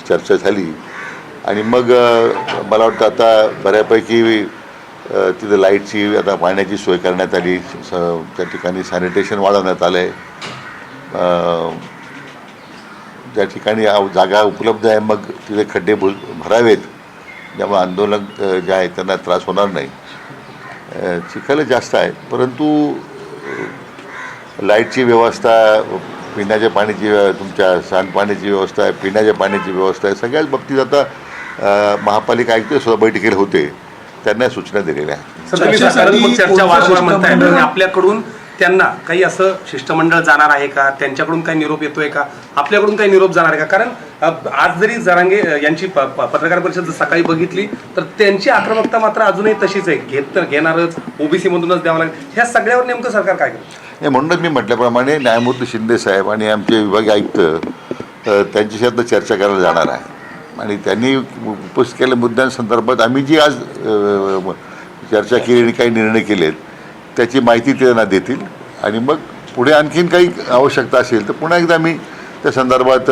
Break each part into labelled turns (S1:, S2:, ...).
S1: चर्चा झाली आणि मग मला वाटतं आता बऱ्यापैकी तिथं लाईटची आता पाण्याची सोय करण्यात आली, त्या ठिकाणी सॅनिटेशन वाढवण्यात आलं आहे. ज्या ठिकाणी जागा उपलब्ध आहे मग तिथे खड्डे भरावेत, ज्यामुळे आंदोलक जे आहे त्यांना त्रास होणार नाही. चिखल जास्त आहे परंतु लाईटची व्यवस्था, पिण्याच्या पाण्याची, तुमच्या सांडपाण्याची व्यवस्था आहे, पिण्याच्या पाण्याची व्यवस्था आहे, सगळ्याच बाबतीत आता महापालिका आयुक्त सुद्धा बैठकीला होते, त्यांना सूचना दिलेल्या आहेत.
S2: चर्चा वारंवार म्हणताय, आपल्याकडून त्यांना काही असं शिष्टमंडळ जाणार आहे का, त्यांच्याकडून काही निरोप येतोय का, आपल्याकडून काही निरोप जाणार आहे का? कारण आज जरी जरांगे यांची पत्रकार परिषद सकाळी बघितली तर त्यांची आक्रमकता मात्र अजूनही तशीच आहे, घेणारच ओबीसी मधूनच द्यावं लागेल. ह्या सगळ्यावर नेमकं सरकार काय करतं?
S1: म्हणूनच मी म्हटल्याप्रमाणे न्यायमूर्ती शिंदे साहेब आणि आमचे विभागीय आयुक्त त्यांच्याशी आता चर्चा करायला जाणार आहे आणि त्यांनी उपस्थित केलेल्या मुद्द्यांसंदर्भात आम्ही जी आज चर्चा केली आणि काही निर्णय केलेत त्याची माहिती ते त्यांना देतील आणि मग पुढे आणखीन काही आवश्यकता असेल तर पुन्हा एकदा आम्ही त्या संदर्भात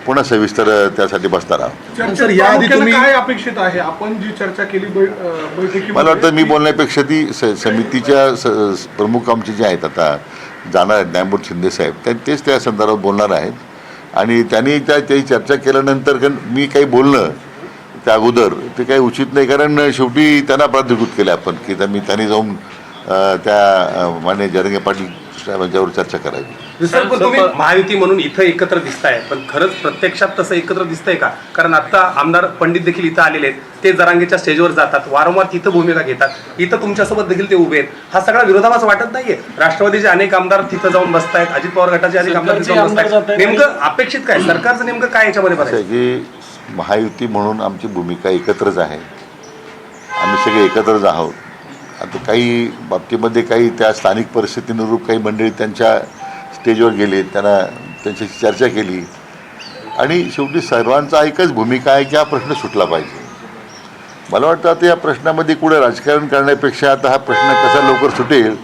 S1: पुन्हा सविस्तर त्यासाठी बसणार आहोत.
S3: सर, याआधी तुम्ही काय अपेक्षित आहे? आपण जी चर्चा केली बैठकीमध्ये,
S1: मला वाटतं मी बोलण्यापेक्षा ती समितीच्या प्रमुख आमचे जे आहेत आता जाणार आहेत न्यायमूर्ती शिंदे साहेब, तेच त्या संदर्भात बोलणार आहेत आणि त्यांनी त्याची चर्चा केल्यानंतर मी काही बोलणं त्या अगोदर ते काही उचित नाही, कारण शेवटी त्यांना प्राधिकृत केलं आपण की त्यांनी जाऊन त्या माननीय जरांगे पाटील साहेबांच्यावर चर्चा करावी.
S2: सर, पण तुम्ही महायुती म्हणून इथं एकत्र दिसताय, पण खरंच प्रत्यक्षात तसं एकत्र दिसतंय का? कारण आता आमदार पंडित देखील इथं आलेले आहेत, ते जरांगेच्या स्टेजवर जातात, वारंवार तिथं भूमिका घेतात, इथं तुमच्यासोबत देखील ते उभे आहेत. हा सगळा विरोधाभास वाटत नाहीये? राष्ट्रवादीचे अनेक आमदार तिथं जाऊन बसतायत, अजित पवार गटाचे अनेक आमदार तिथं जाऊन बसतायत. नेमकं अपेक्षित काय, सरकारचं नेमकं काय याच्यामध्ये बघायचं?
S1: की महायुती म्हणून आमची भूमिका एकत्रच आहे, आम्ही सगळे एकत्रच आहोत. आता काही बाबतीमध्ये काही त्या स्थानिक परिस्थितीनुरूप काही मंडळी त्यांच्या स्टेजवर गेले, त्यांच्याशी चर्चा केली आणि शेवटी सर्वांचा एकच भूमिका आहे की हा प्रश्न सुटला पाहिजे. मला वाटतं आता या प्रश्नामध्ये कुठे राजकारण करण्यापेक्षा आता हा प्रश्न कसा लवकर सुटेल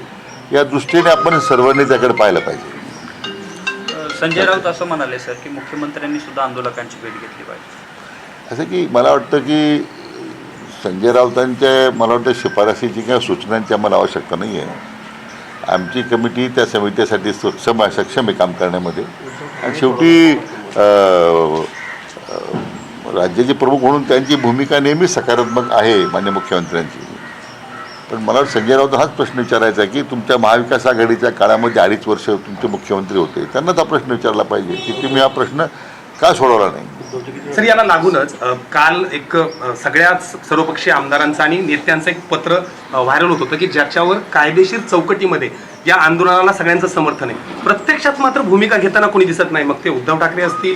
S1: या दृष्टीने आपण सर्वांनी त्याकडे पाहायला पाहिजे.
S4: संजय राऊत असं म्हणाले सर की मुख्यमंत्र्यांनी सुद्धा आंदोलकांची भेट घेतली पाहिजे.
S1: असं की मला वाटतं की संजय राऊतांच्या मला वाटतं शिफारसीची किंवा सूचनांची आम्हाला आवश्यकता नाही आहे. आमची कमिटी त्या समितीसाठी सक्षम आहे काम करण्यामध्ये आणि शेवटी राज्याचे प्रमुख म्हणून त्यांची भूमिका नेहमीच सकारात्मक आहे माननीय मुख्यमंत्र्यांची. पण मला संजय राऊत हाच प्रश्न विचारायचा आहे की तुमच्या महाविकास आघाडीच्या काळामध्ये 2.5 वर्ष तुमचे मुख्यमंत्री होते, त्यांनाच हा प्रश्न विचारला पाहिजे की तुम्ही हा प्रश्न का सोडवला नाही.
S2: सर, याला लागूनच काल एक सगळ्याच सर्वपक्षीय आमदारांचं आणि नेत्यांचं एक पत्र व्हायरल होत होतं की ज्याच्यावर कायदेशीर चौकटीमध्ये या आंदोलनाला सगळ्यांचं समर्थन आहे. प्रत्यक्षात मात्र भूमिका घेताना कोणी दिसत नाही. मग ते उद्धव ठाकरे असतील,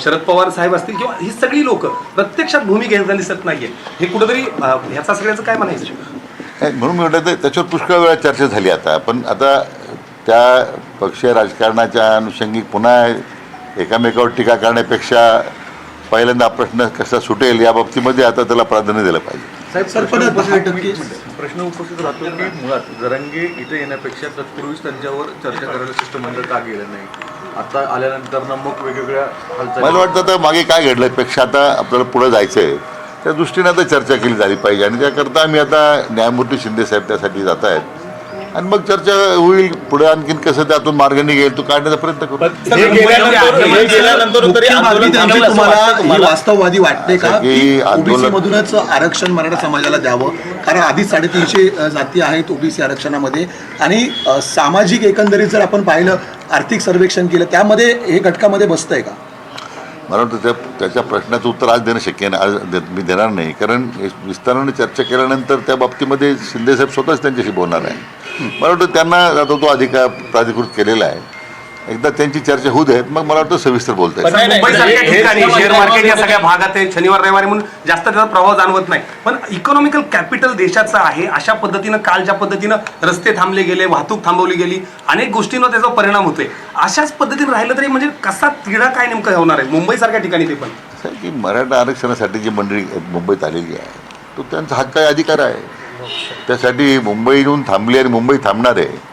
S2: शरद पवार साहेब असतील किंवा ही सगळी लोक प्रत्यक्षात भूमिका घेताना दिसत नाहीये. हे कुठेतरी ह्याचा सगळ्याचं काय म्हणायचं?
S1: म्हणून मी म्हटलं त्याच्यावर पुष्कळ वेळा चर्चा झाली. आता पण आता त्या पक्षीय राजकारणाच्या अनुषंगिक पुन्हा एकामेकावर टीका करण्यापेक्षा पहिल्यांदा प्रश्न कसा सुटेल या बाबतीमध्ये आता त्याला प्राधान्य दिलं पाहिजे.
S5: प्रश्न उपस्थित राहतो की मुळात जरांगे इथे येण्यापेक्षा तत्पूर्वीच त्यांच्यावर चर्चा करायला शिष्टमंडळ का गेलं नाही? आता आल्यानंतर ना मग वेगवेगळ्या
S1: मला वाटतं आता मागे काय घडलं पेक्षा आता आपल्याला पुढे जायचं आहे त्या दृष्टीने आता चर्चा केली झाली पाहिजे आणि त्याकरता आम्ही आता न्यायमूर्ती शिंदे साहेब त्यासाठी जात आहेत आणि मग चर्चा होईल. पुढे आणखीन कसं त्यातून मार्ग निघेल तो काढण्याचा प्रयत्न करू.
S6: वास्तववादी वाटते का ओबीसी मधूनच आरक्षण मराठा समाजाला द्यावं? कारण आधीच 350 जाती आहेत ओबीसी आरक्षणामध्ये आणि सामाजिक एकंदरीत जर आपण पाहिलं, आर्थिक सर्वेक्षण केलं त्यामध्ये हे घटकामध्ये बसतंय का?
S1: मला वाटतं त्याच्या प्रश्नाचं उत्तर आज देणं शक्य नाही, आज मी देणार नाही, कारण विस्ताराने चर्चा केल्यानंतर त्या बाबतीमध्ये शिंदेसाहेब स्वतःच त्यांच्याशी बोलणार आहे. मला वाटतं त्यांना आता तो अधिकार प्राधिकृत केलेला आहे, एकदा त्यांची चर्चा होऊ देत मग मला वाटतं सविस्तर बोलता येईल.
S2: मुंबईसारख्या ठिकाणी शेअर मार्केट या सगळ्या भागात आहे, शनिवार रविवारी म्हणून जास्त त्याचा प्रभाव जाणवत नाही, पण इकॉनॉमिकल कॅपिटल देशाचं आहे. अशा पद्धतीनं काल ज्या पद्धतीनं रस्ते थांबले गेले, वाहतूक थांबवली गेली, अनेक गोष्टींवर त्याचा परिणाम होतोय. अशाच पद्धतीने राहिलं तरी म्हणजे कसा तिढा काय नेमकं होणार आहे मुंबईसारख्या ठिकाणी? ते पण
S1: की मराठा आरक्षणासाठी जी मंडळी मुंबईत आलेली आहे तो त्यांचा हक्क आहे, अधिकार आहे. त्यासाठी मुंबईहून थांबली आणि मुंबई थांबणार आहे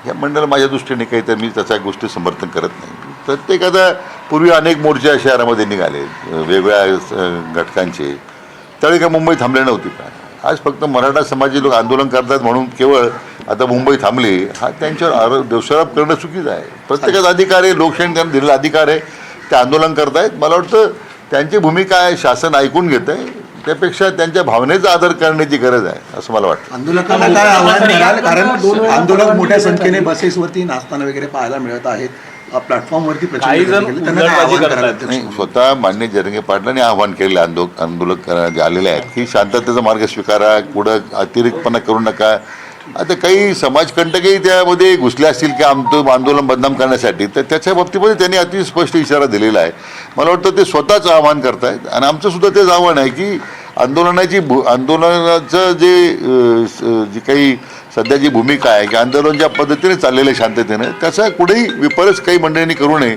S1: या मंडळ माझ्या दृष्टीने काही तर मी त्याच्या गोष्टी समर्थन करत नाही. प्रत्येकाचा पूर्वी अनेक मोर्चे या शहरामध्ये निघाले वेगवेगळ्या घटकांचे, त्यावेळी काय मुंबई थांबले नव्हती का? आज फक्त मराठा समाजाचे लोक आंदोलन करतात म्हणून केवळ आता मुंबई थांबली हा त्यांच्यावर दोषारोप करणं चुकीचं आहे. प्रत्येकाचा अधिकार आहे, लोकशाही त्यांना दिलेला अधिकार आहे, ते आंदोलन करतायत. मला वाटतं त्यांची भूमिका आहे, शासन ऐकून घेत आहे, त्यापेक्षा त्यांच्या भावनेचा आदर करण्याची गरज आहे असं मला वाटतं.
S6: आंदोलकांना काय आव्हान कराल? कारण आंदोलक मोठ्या संख्येने बसेसवरती नाचताना वगैरे पाहायला मिळत आहेत, प्लॅटफॉर्मवरती
S5: काही जण हुंदडबाजी करतात.
S1: नाही, स्वतः मान्य जरंगे पाटलांनी आव्हान केलेलं आंदोलक जे आलेले आहेत की शांततेचा मार्ग स्वीकारा, पुढं अतिरेकपणा करू नका. आता काही समाजकंटकही त्यामध्ये घुसले असतील की आमचं आंदोलन बदनाम करण्यासाठी, तर त्याच्या बाबतीमध्ये त्यांनी अति स्पष्ट इशारा दिलेला आहे. मला वाटतं ते स्वतःच आव्हान करतायत आणि आमचं सुद्धा तेच आव्हान आहे की आंदोलनाचं जी काही सध्याची भूमिका आहे की आंदोलन ज्या पद्धतीने चाललेलं आहे शांततेनं, त्याचा कुठेही विपरीत काही मंडळींनी करू नये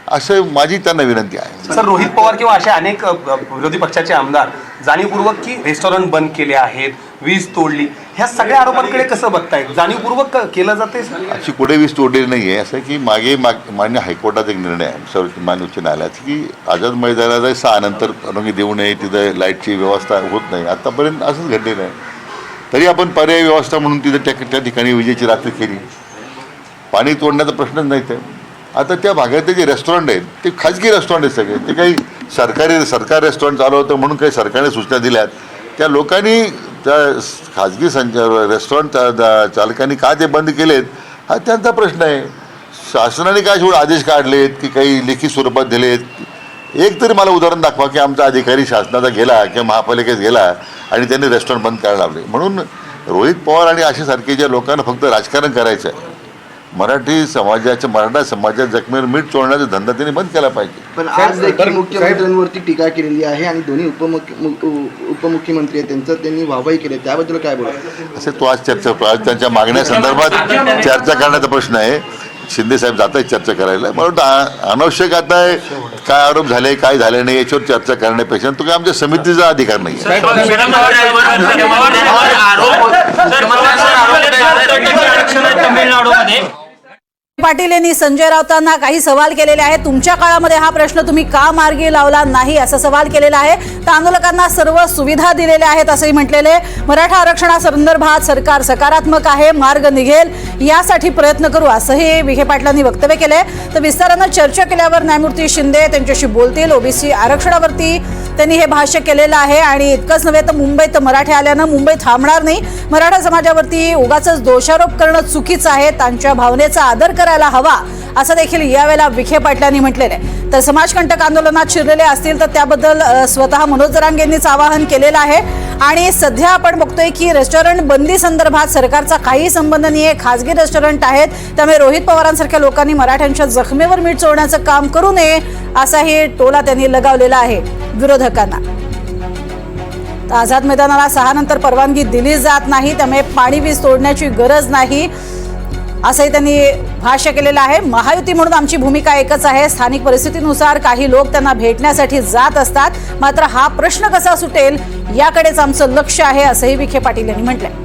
S1: असं माझी त्यांना विनंती आहे.
S2: सर, रोहित पवार किंवा असे अनेक विरोधी पक्षाचे आमदार जाणीवपूर्वक की रेस्टॉरंट बंद केले आहेत, वीज तोडली, ह्या सगळ्या आरोपांकडे कसं बघतायत? जाणीवपूर्वक केलं जाते?
S1: अशी कुठे वीज तोडलेली नाही आहे. असं की मान्य हायकोर्टाचा एक निर्णय आहे मान्य उच्च न्यायालयाचा की आझाद मैदानाला 6 नंतर परवानगी देऊ नये, तिथं लाईटची व्यवस्था होत नाही. आत्तापर्यंत असंच घडलेलं आहे. तरी आपण पर्यायी व्यवस्था म्हणून तिथं त्या ठिकाणी विजेची रात्री केली. पाणी तोडण्याचा प्रश्नच नाही. तर आता त्या भागातले जे रेस्टॉरंट आहेत ते खाजगी रेस्टॉरंट आहेत सगळे, ते काही सरकार रेस्टॉरंट चालू होतं म्हणून काही सरकारने सूचना दिल्यात. त्या लोकांनी त्या खाजगी रेस्टॉरंट चालकांनी का ते बंद केलेत हा त्यांचा प्रश्न आहे. शासनाने काय शेवट आदेश काढलेत की काही लेखी स्वरूपात दिलेत? एक तरी मला उदाहरण दाखवा की आमचा अधिकारी शासनाचा गेला किंवा महापालिकेत गेला आणि त्यांनी रेस्टॉरंट बंद करायला लावले. म्हणून रोहित पवार आणि अशा सारख्या लोकांना फक्त राजकारण करायचं आहे. मराठा समाजाच्या जखमेवर मीठ चोळण्याचा धंदा त्यांनी बंद केला पाहिजे.
S7: पण आज देखील मुख्यमंत्र्यांवरती टीका केलेली आहे आणि दोन्ही उपमुख्यमंत्री आहेत त्यांचं त्यांनी वाहवाही केली, त्याबद्दल काय बोलाल?
S1: असे तो आज त्यांच्या मागण्यासंदर्भात चर्चा करण्याचा प्रश्न आहे. शिंदे साहेब जात आहेत चर्चा करायला. मला वाटतं अनावश्यक आता काय आरोप झाले काय झाले नाही याच्यावर चर्चा करण्यापेक्षा तो काय आमच्या समितीचा अधिकार नाही.
S8: पाटील यांनी संजय राऊतांना काही सवाल केलेले आहेत. तुमच्या काळामध्ये हा प्रश्न तुम्ही का मार्गी लावला नाही असा सवाल केलेला आहे. तर आंदोलकांना सर्व सुविधा दिलेल्या आहेत असंही म्हटलेले. मराठा आरक्षणासंदर्भात सरकार सकारात्मक आहे, मार्ग निघेल यासाठी प्रयत्न करू असंही विखे पाटलांनी वक्तव्य केले. तर विस्तारानं चर्चा केल्यावर न्यायमूर्ती शिंदे त्यांच्याशी बोलतील. ओबीसी आरक्षणावरती त्यांनी हे भाष्य केलेलं आहे आणि इतकंच नव्हे तर मुंबईत मराठे आल्यानं मुंबई थांबणार नाही, मराठा समाजावरती उगाचच दोषारोप करणं चुकीचं आहे, त्यांच्या भावनेचा आदर करायला हवा असं देखील यावेळेला विखे पाटलांनी म्हटलेलं आहे. तर समाजकंटक आंदोलनात शिरलेले असतील तर त्याबद्दल स्वतः मनोज जरांगेंनीच आवाहन केलेलं आहे. आणि सध्या आपण बघतोय की रेस्टॉरंट बंदी संदर्भात सरकारचा काही संबंध नाही आहे, खाजगी रेस्टॉरंट आहेत, त्यामुळे रोहित पवारांसारख्या लोकांनी मराठ्यांच्या जखमेवर मीठ चोळण्याचं काम करू नये असाही टोला त्यांनी लगावलेला आहे विरोधकांना. तर आझाद मैदानाला 6 नंतर परवानगी दिली जात नाही, त्यामुळे पाणी वीज तोडण्याची गरज नाही असंही त्यांनी भाष्य केलेलं आहे. महायुती म्हणून आमची भूमिका एकच आहे. स्थानिक परिस्थितीनुसार काही लोक त्यांना भेटण्यासाठी जात असतात, मात्र हा प्रश्न कसा सुटेल याकडेच आमचं लक्ष आहे असंही विखे पाटील यांनी म्हटलंय.